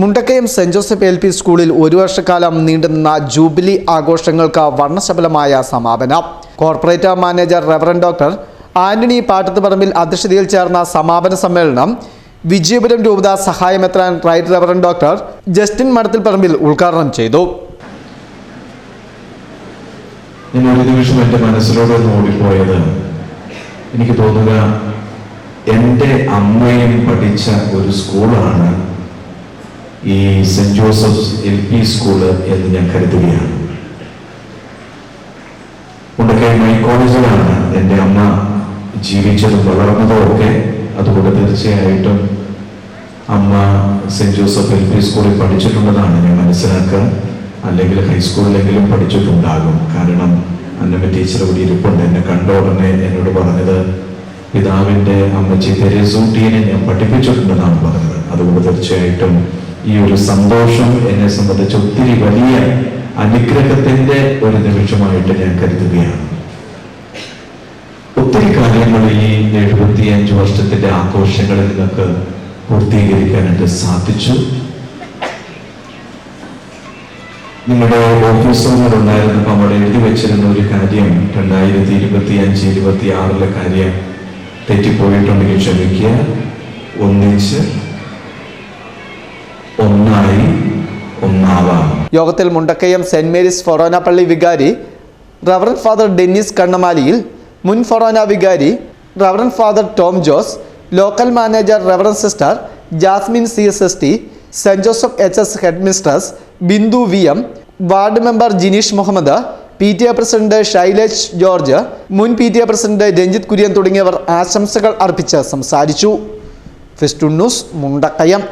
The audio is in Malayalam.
മുണ്ടക്കയം സെന്റ് ജോസഫ് LP സ്കൂളിൽ ഒരു വർഷക്കാലം നീണ്ടുനിന്ന ജൂബിലി ആഘോഷങ്ങൾക്ക് വർണ്ണശബളമായ സമാപനം. Corporate manager reverend doctor Antony Pattathuparambil അധ്യക്ഷതയിൽ ചേർന്ന സമാപന സമ്മേളനം വിജയപുരം രൂപത സഹായമെത്രാൻ right reverend doctor Justin Madathilparambil ഉദ്ഘാടനം ചെയ്തു. ഒരു നിമിഷം എൻ്റെ മനസ്സിലൂടെ ഓടിപ്പോയത് എനിക്ക് തോന്നുക എൻ്റെ അമ്മയും പഠിച്ച ഒരു സ്കൂളാണ് ഈ സെന്റ് ജോസഫ് LP സ്കൂള് എന്ന് ഞാൻ കരുതുകയാണ്. മുണ്ടക്കയം കോളേജിലാണ് എൻ്റെ അമ്മ ജീവിച്ചതും വളർന്നതും ഒക്കെ. അതുകൊണ്ട് തീർച്ചയായിട്ടും അമ്മ സെന്റ് ജോസഫ് LP സ്കൂളിൽ പഠിച്ചിട്ടുള്ളതാണ് ഞാൻ മനസ്സിലാക്കുക. അല്ലെങ്കിൽ ഹൈസ്കൂളിലെങ്കിലും പഠിച്ചിട്ടുണ്ടാകും. കാരണം അന്നമ്മ ടീച്ചർ ഇവിടെ ഇരിപ്പുണ്ട്. എന്നെ കണ്ട ഉടനെ എന്നോട് പറഞ്ഞത് പിതാവിൻ്റെ അമ്മച്ചി തെരേസൂട്ടിയെ ഞാൻ പഠിപ്പിച്ചിട്ടുണ്ടെന്നാണ് പറഞ്ഞത്. അതുകൊണ്ട് തീർച്ചയായിട്ടും ഈ ഒരു സന്തോഷം എന്നെ സംബന്ധിച്ച് ഒത്തിരി വലിയ അനുഗ്രഹത്തിന്റെ ഒരു നിമിഷമായിട്ട് ഞാൻ കരുതുകയാണ്. ഒത്തിരി കാര്യങ്ങൾ ഈ 75 വർഷത്തിന്റെ ആഘോഷങ്ങളിൽ നിങ്ങൾക്ക് പൂർത്തീകരിക്കാനായിട്ട് സാധിച്ചു. നിങ്ങളുടെ ഓഫീസർമാർ ഉണ്ടായിരുന്നപ്പോൾ അവിടെ എഴുതി വെച്ചിരുന്ന ഒരു കാര്യം 2025-26 കാര്യം തെറ്റിപ്പോയിട്ടുണ്ടെങ്കിൽ ക്ഷമിക്കുക. ഒന്നിച്ച് ഒന്നായി ഒന്നാവാം. യോഗത്തിൽ മുണ്ടക്കയം സെന്റ് മേരീസ് ഫൊറോന പള്ളി വികാരി റവറൻഡ് ഫാദർ ഡെന്നിസ് കണ്ണമാലിയിൽ, മുൻ ഫൊറോന വികാരി reverend father Tom Jose, local manager reverend sister Jasmin CSST, saint Joseph HS head mistress Bindu VM, ward member Jineesh Muhammad, PTA president Shailesh George, മുൻ PTA പ്രസിഡന്റ് രഞ്ജിത്ത് കുര്യൻ തുടങ്ങിയവർ ആശംസകൾ അർപ്പിച്ച് സംസാരിച്ചു. Festoon news, Mundakayam.